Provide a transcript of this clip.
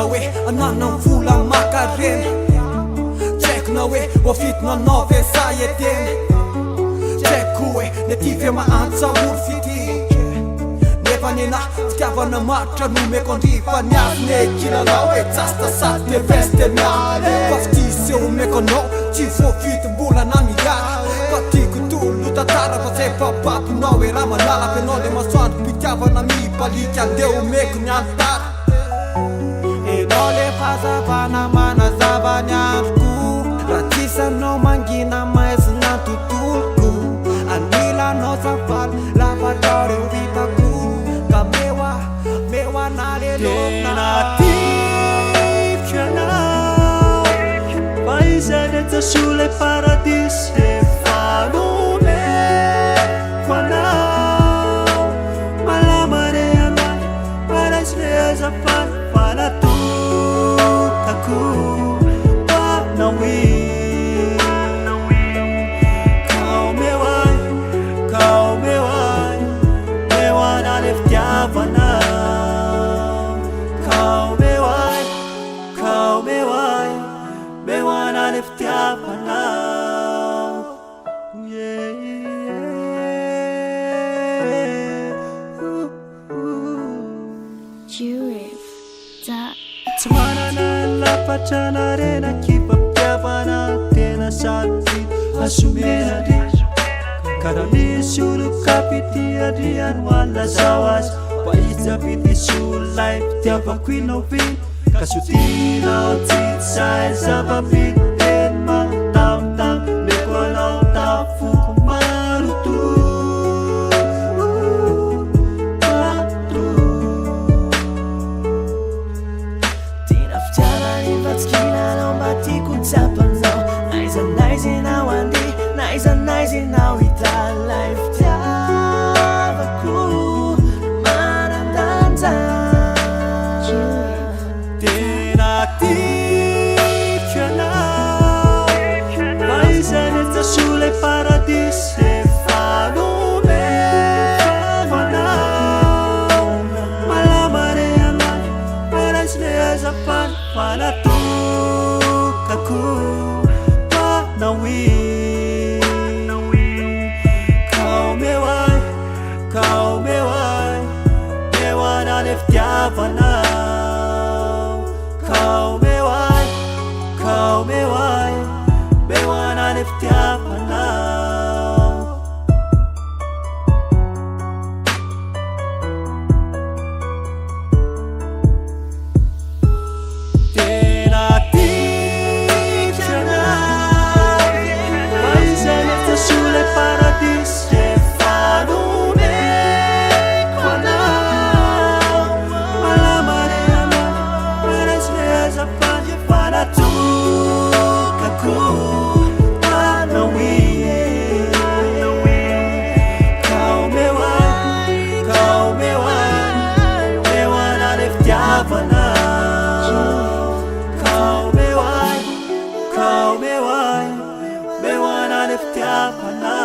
Hoe ananam vola makareny Tsaikona hoe oafitona nove sayeteny Tsaiko hoe netify maantsa oro fitiky Nefa nena fitiavana maritra no meko andrifa niazy Ne kilalao hoe tsasta saty ne veste miala Fa fitisy eo meko anao tsy voafitim-bolana miala Fa tiako tolo tantara fa tsy papapinao hoe raha manala Penao le masoandro mpitiavana mibalika andeo meko ny antara Enao le fazavana manazava ny androko Raha tisanao mangina maizina tontoloko Anilanao zavaly lafatra reo vitako Ka mewa na lelona Tena anao Fa izany antsasole paradisy Efa nomeko anao Malamare anay Paraizy le azafany Tsy manana lapatra rena kipampiavana tena saroty asomehany Karaha misy olo kapity andriany hoanina zao azy Fa izy ampidisy olonay fitiavako inaoviny Ka sotinao tsitsay zava-pity teny magnotamotamo Meko anao tafoko maloto Now itala fitiavako manandanja Tena tiako anao Fa izany antsasole paradisy Efa nomeko anao Malamare anay Paraizy le azafany Fa natokako Manao Kau mewai, mewana le fitiavanao Kau mewai, mewana le fitiavanao Tena tiako anao Fa izany antsasole paradisy Kau mewai, mewana le fitiavanao